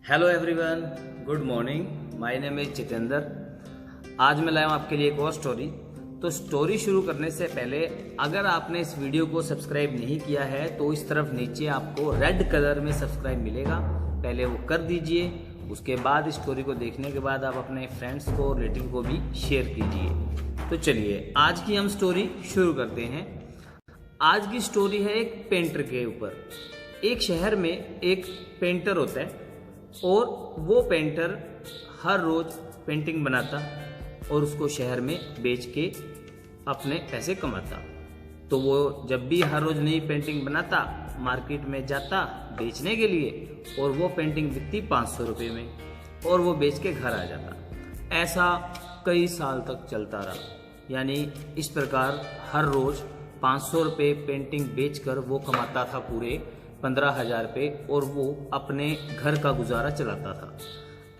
Hello everyone, good morning. My name is Jitendra. आज मैं लाया हूं आपके लिए एक और स्टोरी। तो स्टोरी शुरू करने से पहले अगर आपने इस वीडियो को सब्सक्राइब नहीं किया है तो इस तरफ नीचे आपको रेड कलर में सब्सक्राइब मिलेगा, पहले वो कर दीजिए। उसके बाद स्टोरी को देखने के बाद आप अपने फ्रेंड्स को, रिलेटिव को भी शेयर कीजिए। तो चलिए आज की हम स्टोरी शुरू करते हैं। आज की स्टोरी है एक पेंटर के ऊपर। एक शहर में एक पेंटर होता है और वो पेंटर हर रोज पेंटिंग बनाता और उसको शहर में बेच के अपने पैसे कमाता। तो वो जब भी हर रोज नई पेंटिंग बनाता, मार्केट में जाता बेचने के लिए और वो पेंटिंग बिकती 500 रुपये में और वो बेच के घर आ जाता। ऐसा कई साल तक चलता रहा। यानी इस प्रकार हर रोज 500 रुपये पेंटिंग बेचकर वो कमाता था पूरे 15,000 रुपये और वो अपने घर का गुजारा चलाता था।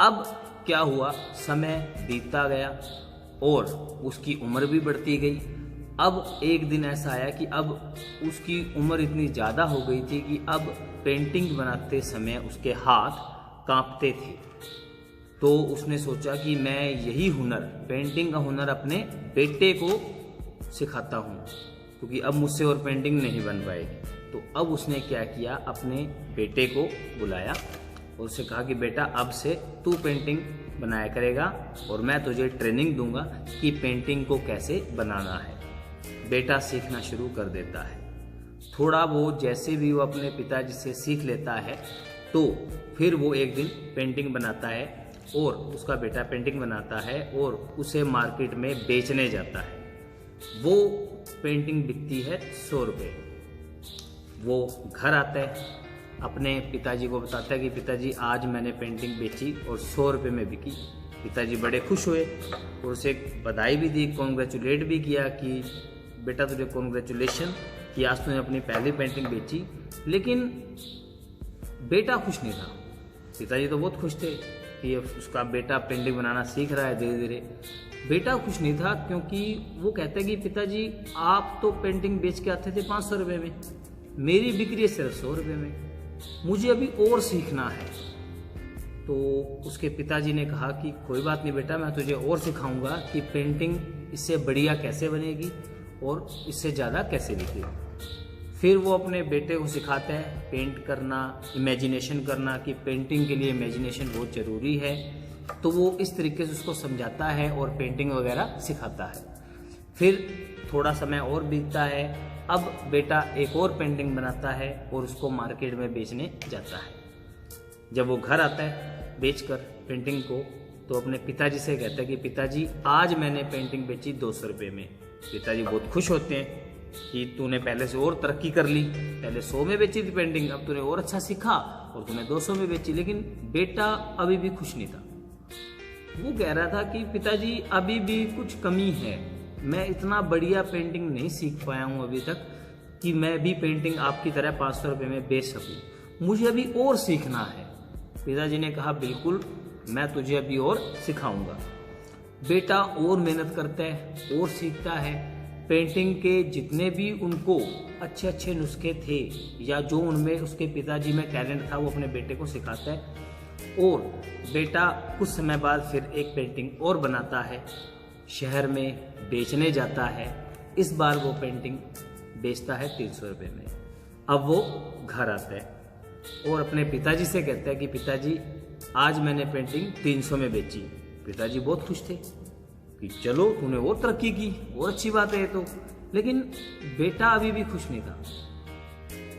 अब क्या हुआ, समय बीतता गया और उसकी उम्र भी बढ़ती गई। अब एक दिन ऐसा आया कि अब उसकी उम्र इतनी ज़्यादा हो गई थी कि अब पेंटिंग बनाते समय उसके हाथ कांपते थे। तो उसने सोचा कि मैं यही हुनर, पेंटिंग का हुनर अपने बेटे को सिखाता हूँ, क्योंकि अब मुझसे और पेंटिंग नहीं बन पाएगी। तो अब उसने क्या किया, अपने बेटे को बुलाया और उससे कहा कि बेटा अब से तू पेंटिंग बनाया करेगा और मैं तुझे ट्रेनिंग दूंगा कि पेंटिंग को कैसे बनाना है। बेटा सीखना शुरू कर देता है। थोड़ा वो जैसे भी वो अपने पिताजी से सीख लेता है तो फिर वो एक दिन पेंटिंग बनाता है और उसका बेटा पेंटिंग बनाता है और उसे मार्केट में बेचने जाता है। वो पेंटिंग बिकती है 100 रुपये। वो घर आता है, अपने पिताजी को बताता है कि पिताजी आज मैंने पेंटिंग बेची और 100 रुपये में बिकी। पिताजी बड़े खुश हुए और उसे बधाई भी दी, कॉन्ग्रेचुलेट भी किया कि बेटा तुझे कॉन्ग्रेचुलेशन कि आज तूने अपनी पहली पेंटिंग बेची। लेकिन बेटा खुश नहीं था। पिताजी तो बहुत खुश थे कि उसका बेटा पेंटिंग बनाना सीख रहा है धीरे धीरे। बेटा खुश नहीं था क्योंकि वो कहते हैं कि पिताजी आप तो पेंटिंग बेच के आते थे 500 रुपये में, मेरी बिक्री है सिर्फ 100 रुपये में, मुझे अभी और सीखना है। तो उसके पिताजी ने कहा कि कोई बात नहीं बेटा, मैं तुझे और सिखाऊंगा कि पेंटिंग इससे बढ़िया कैसे बनेगी और इससे ज़्यादा कैसे बिकेगी। फिर वो अपने बेटे को सिखाता है पेंट करना, इमेजिनेशन करना, कि पेंटिंग के लिए इमेजिनेशन बहुत ज़रूरी है। तो वो इस तरीके से उसको समझाता है और पेंटिंग वगैरह सिखाता है। फिर थोड़ा समय और बीतता है। अब बेटा एक और पेंटिंग बनाता है और उसको मार्केट में बेचने जाता है। जब वो घर आता है बेचकर पेंटिंग को, तो अपने पिताजी से कहता है कि पिताजी आज मैंने पेंटिंग बेची 200 रुपये में। पिताजी बहुत खुश होते हैं कि तूने पहले से और तरक्की कर ली, पहले 100 में बेची थी पेंटिंग, अब तूने और अच्छा सीखा और तूने 200 में बेची। लेकिन बेटा अभी भी खुश नहीं था। वो कह रहा था कि पिताजी अभी भी कुछ कमी है, मैं इतना बढ़िया पेंटिंग नहीं सीख पाया हूँ अभी तक कि मैं भी पेंटिंग आपकी तरह 500 रुपये में बेच सकूँ, मुझे अभी और सीखना है। पिताजी ने कहा बिल्कुल, मैं तुझे अभी और सिखाऊंगा। बेटा और मेहनत करता है और सीखता है। पेंटिंग के जितने भी उनको अच्छे अच्छे नुस्खे थे या जो उनमें उसके पिताजी में टैलेंट था वो अपने बेटे को सिखाता है। और बेटा कुछ समय बाद फिर एक पेंटिंग और बनाता है, शहर में बेचने जाता है। इस बार वो पेंटिंग बेचता है 300 रुपये में। अब वो घर आता है और अपने पिताजी से कहता है कि पिताजी आज मैंने पेंटिंग 300 में बेची। पिताजी बहुत खुश थे कि चलो तूने और तरक्की की, और अच्छी बात है तो। लेकिन बेटा अभी भी खुश नहीं था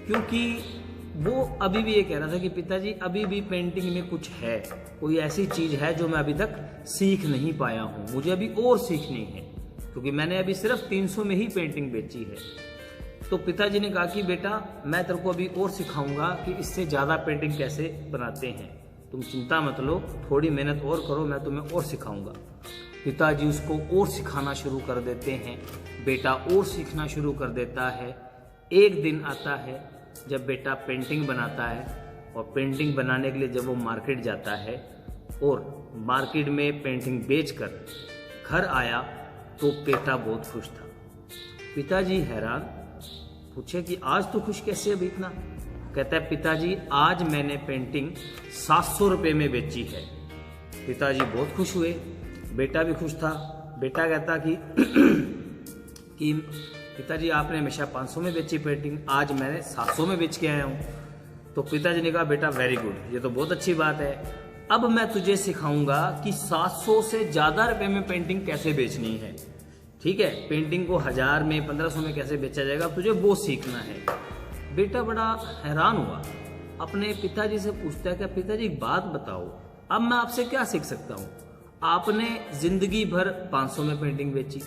क्योंकि वो अभी भी ये कह रहा था कि पिताजी अभी भी पेंटिंग में कुछ है, कोई ऐसी चीज़ है जो मैं अभी तक सीख नहीं पाया हूँ, मुझे अभी और सीखनी है, क्योंकि मैंने अभी सिर्फ 300 में ही पेंटिंग बेची है। तो पिताजी ने कहा कि बेटा मैं तेरे को अभी और सिखाऊंगा कि इससे ज़्यादा पेंटिंग कैसे बनाते हैं, तुम चिंता मत लो, थोड़ी मेहनत और करो, मैं तुम्हें और सिखाऊंगा। पिताजी उसको और सिखाना शुरू कर देते हैं। बेटा और सीखना शुरू कर देता है। एक दिन आता है जब बेटा पेंटिंग बनाता है और पेंटिंग बनाने के लिए जब वो मार्केट जाता है और मार्केट में पेंटिंग बेचकर घर आया तो बेटा बहुत खुश था। पिताजी हैरान, पूछे कि आज तो खुश कैसे अभी इतना? कहता है पिताजी आज मैंने पेंटिंग 700 रुपये में बेची है। पिताजी बहुत खुश हुए, बेटा भी खुश था। बेटा कहता कि पिताजी आपने हमेशा 500 में बेची पेंटिंग, आज मैंने 700 में बेच के आया हूँ। तो पिताजी ने कहा बेटा वेरी गुड, ये तो बहुत अच्छी बात है। अब मैं तुझे सिखाऊंगा कि 700 से ज़्यादा रुपए में पेंटिंग कैसे बेचनी है। ठीक है, पेंटिंग को 1000 में 1500 में कैसे बेचा जाएगा, तुझे वो सीखना है। बेटा बड़ा हैरान हुआ, अपने पिताजी से पूछता है कि पिताजी एक बात बताओ, अब मैं आपसे क्या सीख सकता हूँ? आपने जिंदगी भर 500 में पेंटिंग बेची,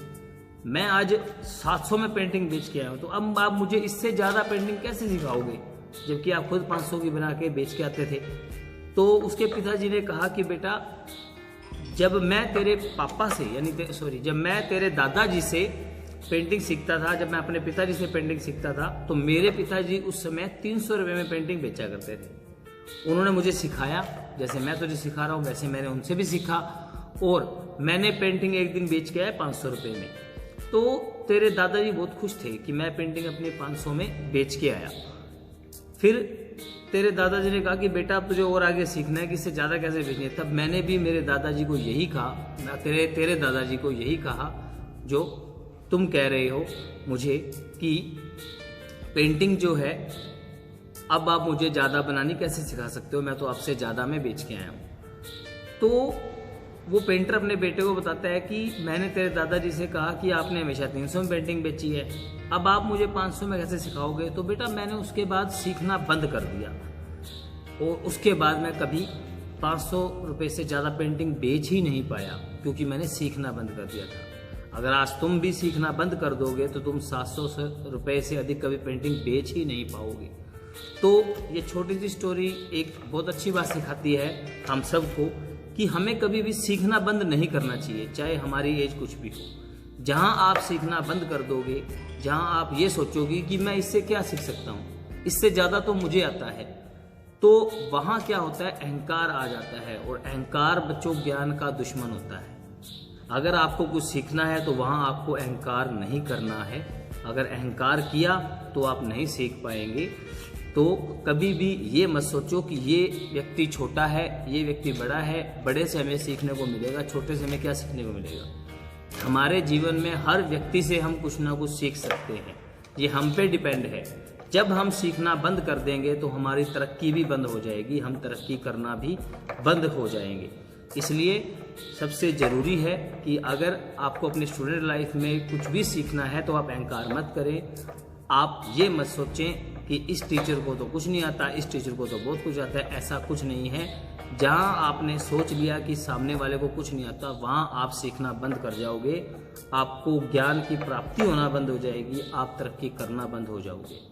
मैं आज 700 में पेंटिंग बेच के आया हूँ, तो अब आप मुझे इससे ज़्यादा पेंटिंग कैसे सिखाओगे, जबकि आप खुद 500 की बना के बेच के आते थे। तो उसके पिताजी ने कहा कि बेटा जब मैं तेरे पापा से जब मैं तेरे दादाजी से पेंटिंग सीखता था, जब मैं अपने पिताजी से पेंटिंग सीखता था, तो मेरे पिताजी उस समय 300 रुपये में पेंटिंग बेचा करते थे। उन्होंने मुझे सिखाया, जैसे मैं तुझे सिखा रहा हूँ वैसे मैंने उनसे भी सीखा, और मैंने पेंटिंग एक दिन बेच के आया 500 रुपये में। तो तेरे दादाजी बहुत खुश थे कि मैं पेंटिंग अपने 500 में बेच के आया। फिर तेरे दादाजी ने कहा कि बेटा अब तुझे और आगे सीखना है कि इससे ज़्यादा कैसे बेचनी है। तब मैंने भी मेरे दादाजी को यही कहा, तेरे दादाजी को यही कहा जो तुम कह रहे हो मुझे, कि पेंटिंग जो है अब आप मुझे ज़्यादा बनानी कैसे सिखा सकते हो, मैं तो आपसे ज़्यादा में बेच के आया हूँ। तो वो पेंटर अपने बेटे को बताता है कि मैंने तेरे दादाजी से कहा कि आपने हमेशा 300 में पेंटिंग बेची है, अब आप मुझे 500 में कैसे सिखाओगे? तो बेटा मैंने उसके बाद सीखना बंद कर दिया, और उसके बाद मैं कभी 500 रुपये से ज़्यादा पेंटिंग बेच ही नहीं पाया, क्योंकि मैंने सीखना बंद कर दिया था। अगर आज तुम भी सीखना बंद कर दोगे तो तुम 700 रुपये से अधिक कभी पेंटिंग बेच ही नहीं पाओगे। तो ये छोटी सी स्टोरी एक बहुत अच्छी बात सिखाती है हम सबको कि हमें कभी भी सीखना बंद नहीं करना चाहिए, चाहे हमारी एज कुछ भी हो। जहाँ आप सीखना बंद कर दोगे, जहाँ आप ये सोचोगे कि मैं इससे क्या सीख सकता हूँ, इससे ज़्यादा तो मुझे आता है, तो वहाँ क्या होता है, अहंकार आ जाता है, और अहंकार बच्चों ज्ञान का दुश्मन होता है। अगर आपको कुछ सीखना है तो वहाँ आपको अहंकार नहीं करना है। अगर अहंकार किया तो आप नहीं सीख पाएंगे। तो कभी भी ये मत सोचो कि ये व्यक्ति छोटा है, ये व्यक्ति बड़ा है, बड़े से हमें सीखने को मिलेगा, छोटे से हमें क्या सीखने को मिलेगा। हमारे जीवन में हर व्यक्ति से हम कुछ ना कुछ सीख सकते हैं, ये हम पे डिपेंड है। जब हम सीखना बंद कर देंगे तो हमारी तरक्की भी बंद हो जाएगी, हम तरक्की करना भी बंद हो जाएंगे। इसलिए सबसे ज़रूरी है कि अगर आपको अपनी स्टूडेंट लाइफ में कुछ भी सीखना है तो आप अहंकार मत करें। आप ये मत सोचें कि इस टीचर को तो कुछ नहीं आता, इस टीचर को तो बहुत कुछ आता है। ऐसा कुछ नहीं है। जहाँ आपने सोच लिया कि सामने वाले को कुछ नहीं आता, वहाँ आप सीखना बंद कर जाओगे, आपको ज्ञान की प्राप्ति होना बंद हो जाएगी, आप तरक्की करना बंद हो जाओगे।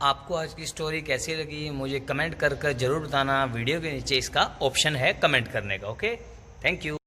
आपको आज की स्टोरी कैसी लगी मुझे कमेंट कर जरूर बताना। वीडियो के नीचे इसका ऑप्शन है कमेंट करने का। Okay, thank you.